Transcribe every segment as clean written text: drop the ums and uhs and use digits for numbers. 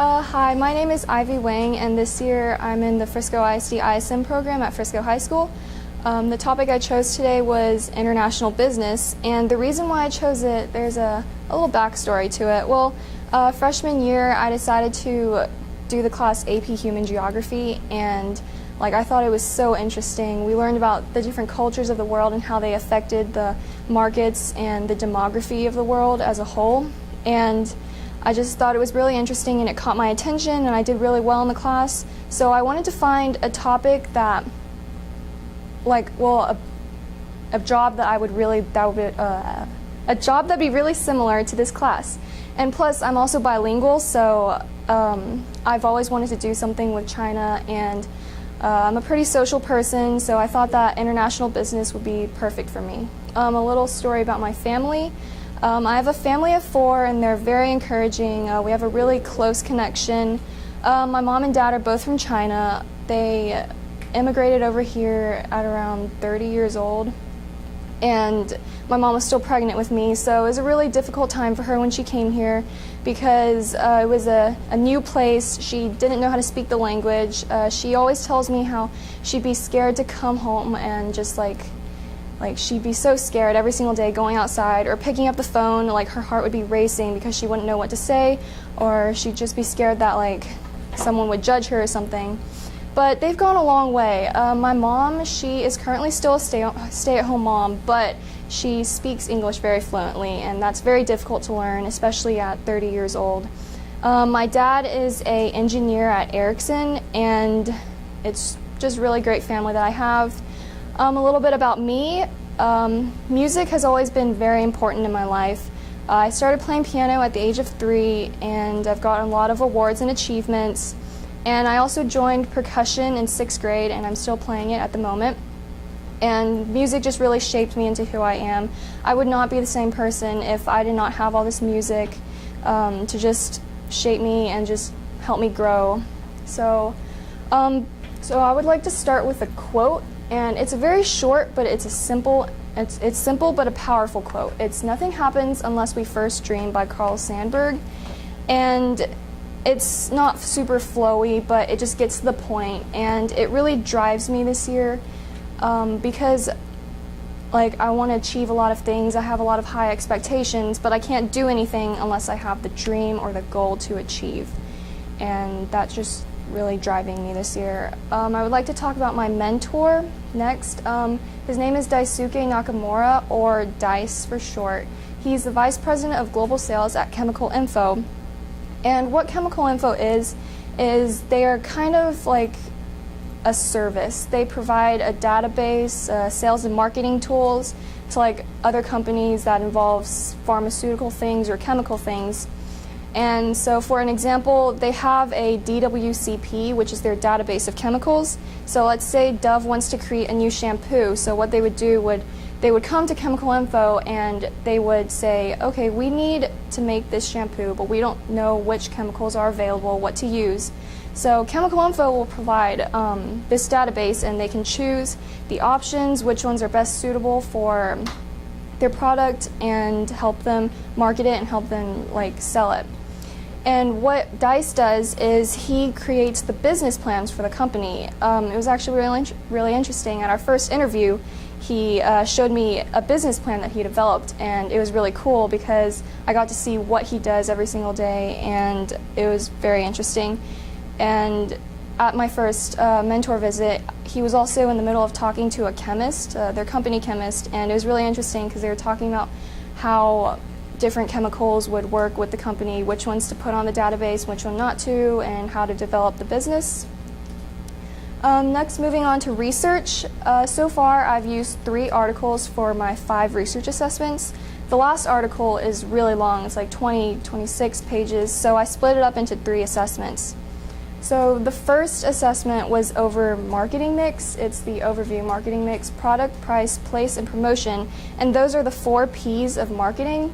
Hi, my name is Ivy Wang, and this year I'm in the Frisco ISD ISM program at Frisco High School. The topic I chose today was international business, and the reason why I chose it, there's a little backstory to it. Well, freshman year I decided to do the class AP Human Geography, and I thought it was so interesting. We learned about the different cultures of the world and how they affected the markets and the demography of the world as a whole. And I just thought it was really interesting and it caught my attention and I did really well in the class. So I wanted to find a topic that, a job that a job that'd be really similar to this class. And plus, I'm also bilingual, so I've always wanted to do something with China, and I'm a pretty social person, so I thought that international business would be perfect for me. A little story about my family. I have a family of 4, and they're very encouraging. We have a really close connection. My mom and dad are both from China. They immigrated over here at around 30 years old, and my mom was still pregnant with me, so it was a really difficult time for her when she came here because it was a new place. She didn't know how to speak the language. She always tells me how she'd be scared to come home and just she'd be so scared every single day going outside or picking up the phone. Her heart would be racing because she wouldn't know what to say, or she'd just be scared that someone would judge her or something. But they've gone a long way. My mom, she is currently still a stay-at-home mom, but she speaks English very fluently, and that's very difficult to learn, especially at 30 years old. My dad is an engineer at Ericsson, and it's just a really great family that I have. A little bit about me. Music has always been very important in my life. I started playing piano at the age of 3, and I've gotten a lot of awards and achievements. And I also joined percussion in 6th grade, and I'm still playing it at the moment. And music just really shaped me into who I am. I would not be the same person if I did not have all this music to just shape me and just help me grow. So I would like to start with a quote, and it's a very short, but it's simple but a powerful quote. It's "Nothing happens unless we first dream" by Carl Sandburg. And it's not super flowy, but it just gets to the point, and it really drives me this year because I want to achieve a lot of things. I have a lot of high expectations, but I can't do anything unless I have the dream or the goal to achieve, and that's just really driving me this year. I would like to talk about my mentor next. His name is Daisuke Nakamura, or DICE for short. He's the Vice President of Global Sales at Chemical Info. And what Chemical Info is they are kind of like a service. They provide a database, sales and marketing tools to other companies that involves pharmaceutical things or chemical things. And so for an example, they have a DWCP, which is their database of chemicals. So let's say Dove wants to create a new shampoo. So what they would do they would come to Chemical Info and they would say, okay, we need to make this shampoo, but we don't know which chemicals are available, what to use. So Chemical Info will provide this database, and they can choose the options, which ones are best suitable for their product, and help them market it and help them sell it. And what DICE does is he creates the business plans for the company. It was actually really interesting. At our first interview, he showed me a business plan that he developed, and it was really cool because I got to see what he does every single day, and it was very interesting. And at my first mentor visit, he was also in the middle of talking to a chemist, their company chemist, and it was really interesting because they were talking about how different chemicals would work with the company, which ones to put on the database, which one not to, and how to develop the business. Next, moving on to research. So far, I've used 3 articles for my 5 research assessments. The last article is really long. It's 26 pages, so I split it up into 3 assessments. So the first assessment was over marketing mix. It's the overview marketing mix: product, price, place, and promotion. And those are the 4 P's of marketing.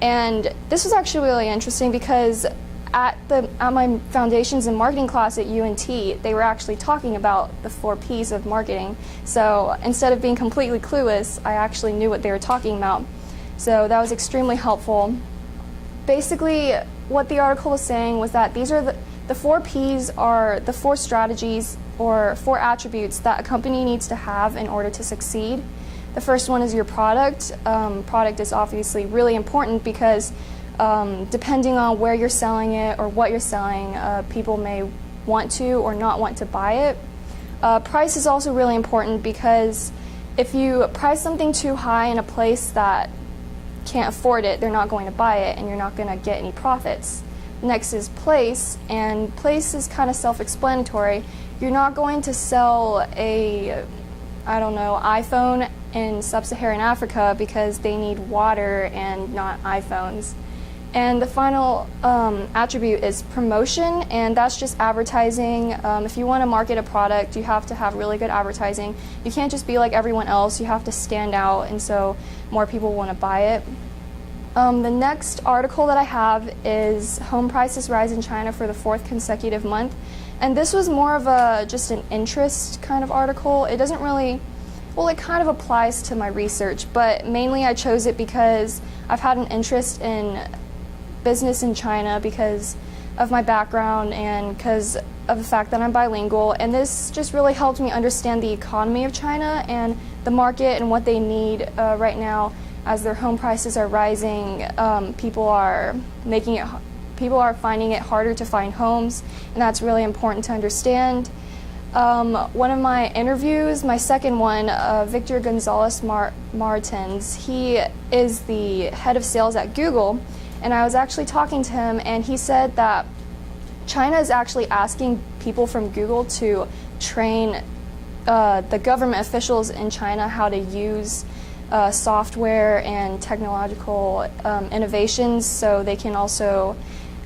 And this was actually really interesting because at my foundations in marketing class at UNT, they were actually talking about the 4 P's of marketing. So instead of being completely clueless, I actually knew what they were talking about. So that was extremely helpful. basically, what the article was saying was that these are the 4 Ps are the 4 strategies or 4 attributes that a company needs to have in order to succeed. The first one is your product. Product is obviously really important because depending on where you're selling it or what you're selling, people may want to or not want to buy it. Price is also really important because if you price something too high in a place that can't afford it, they're not going to buy it and you're not going to get any profits. Next is place, and place is kind of self-explanatory. You're not going to sell a, iPhone in sub-Saharan Africa because they need water and not iPhones. And the final attribute is promotion, and that's just advertising. If you want to market a product, you have to have really good advertising. You can't just be like everyone else. You have to stand out, and so more people want to buy it. The next article that I have is Home Prices Rise in China for the 4th consecutive month. And this was more of just an interest kind of article. It doesn't really, well, it kind of applies to my research, but mainly I chose it because I've had an interest in business in China because of my background and because of the fact that I'm bilingual, and this just really helped me understand the economy of China and the market and what they need right now as their home prices are rising. People are finding it harder to find homes, and that's really important to understand. One of my interviews, my second one, Victor Gonzalez Martins, he is the head of sales at Google. And I was actually talking to him, and he said that China is actually asking people from Google to train the government officials in China how to use software and technological innovations so they can also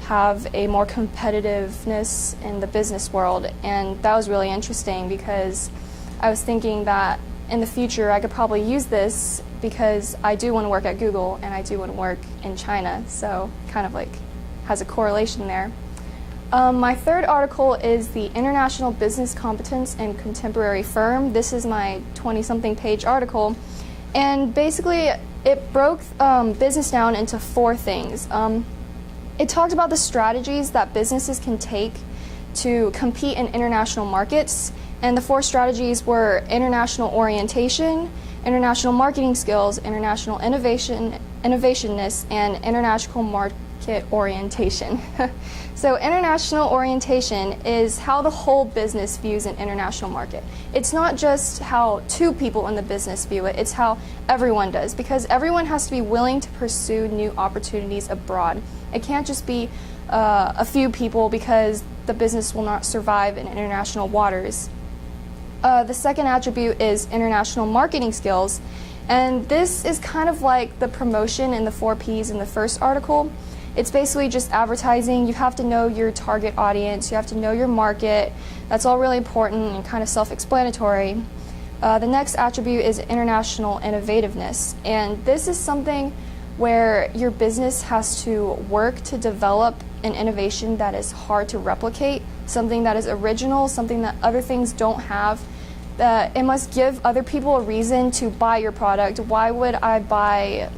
have a more competitiveness in the business world. And that was really interesting because I was thinking that in the future I could probably use this because I do want to work at Google and I do want to work in China, so kind of like has a correlation there. My third article is the International Business Competence in Contemporary Firm. This is my 20-something page article, and basically it broke business down into 4 things. It talked about the strategies that businesses can take to compete in international markets, and the 4 strategies were international orientation, international marketing skills, international innovationness, and international market orientation. So international orientation is how the whole business views an international market. It's not just how 2 people in the business view it, it's how everyone does, because everyone has to be willing to pursue new opportunities abroad. It can't just be a few people because the business will not survive in international waters. The second attribute is international marketing skills, and this is kind of like the promotion in the 4 Ps in the first article. It's basically just advertising. You have to know your target audience, you have to know your market. That's all really important and kind of self-explanatory. The next attribute is international innovativeness, and this is something where your business has to work to develop an innovation that is hard to replicate, something that is original, something that other things don't have. It must give other people a reason to buy your product. Why would I buy,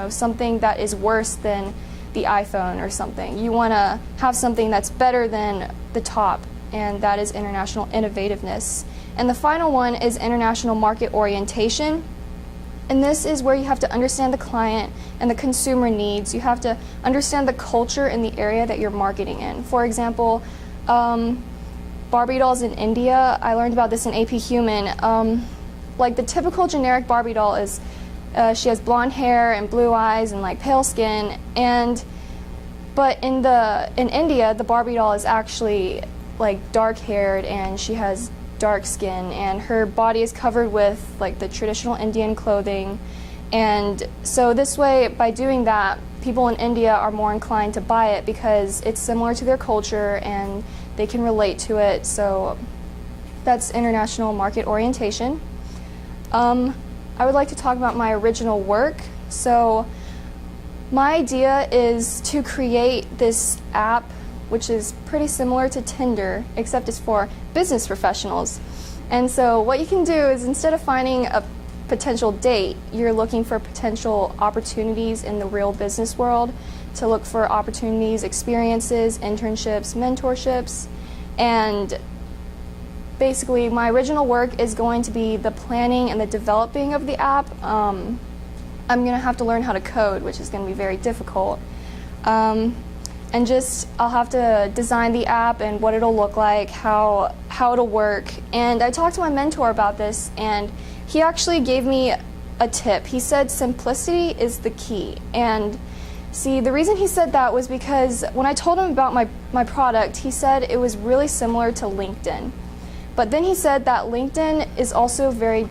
something that is worse than the iPhone or something? You want to have something that's better than the top, and that is international innovativeness. And the final one is international market orientation. And this is where you have to understand the client and the consumer needs. You have to understand the culture in the area that you're marketing in. For example, Barbie dolls in India, I learned about this in AP Human. Like the typical generic Barbie doll is, she has blonde hair and blue eyes and like pale skin. But in India, the Barbie doll is actually like dark haired and she has dark skin, and her body is covered with like the traditional Indian clothing. And so this way, by doing that, people in India are more inclined to buy it because it's similar to their culture and they can relate to it. So that's international market orientation. I would like to talk about my original work. So my idea is to create this app which is pretty similar to Tinder, except it's for business professionals. And so what you can do is, instead of finding a potential date, you're looking for potential opportunities in the real business world. to look for opportunities, experiences, internships, mentorships, and basically my original work is going to be the planning and the developing of the app. I'm going to have to learn how to code, which is going to be very difficult. And just I'll have to design the app and what it'll look like, how it'll work. And I talked to my mentor about this, and he actually gave me a tip. He said simplicity is the key. And see, the reason he said that was because when I told him about my product, he said it was really similar to LinkedIn. But then he said that LinkedIn is also very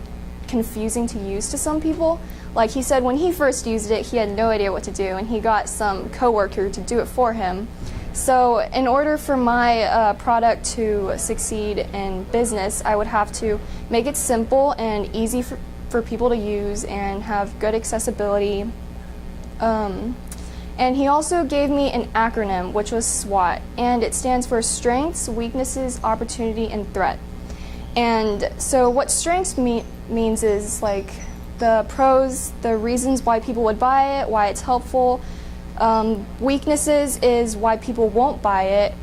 confusing to use to some people. Like he said, when he first used it, he had no idea what to do, and he got some coworker to do it for him. So in order for my product to succeed in business, I would have to make it simple and easy for people to use and have good accessibility. And he also gave me an acronym, which was SWOT, and it stands for Strengths, Weaknesses, Opportunity, and Threat. And so what strengths means is like the pros, the reasons why people would buy it, why it's helpful. Weaknesses is why people won't buy it,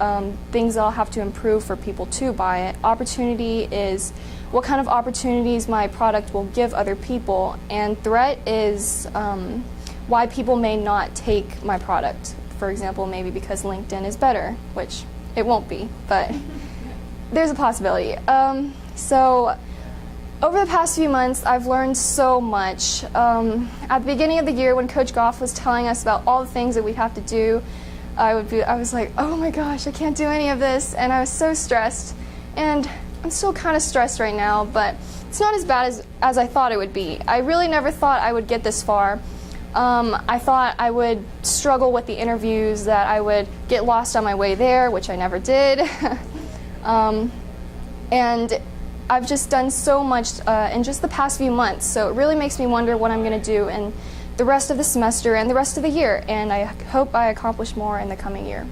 things I'll have to improve for people to buy it. Opportunity is what kind of opportunities my product will give other people. And threat is why people may not take my product. For example, maybe because LinkedIn is better, which it won't be, but there's a possibility. So over the past few months, I've learned so much. At the beginning of the year, when Coach Goff was telling us about all the things that we have to do, I was like, oh my gosh, I can't do any of this, and I was so stressed. And I'm still kind of stressed right now, but it's not as bad as I thought it would be. I really never thought I would get this far. I thought I would struggle with the interviews, that I would get lost on my way there, which I never did. And I've just done so much in just the past few months, so it really makes me wonder what I'm going to do in the rest of the semester and the rest of the year, and I hope I accomplish more in the coming year.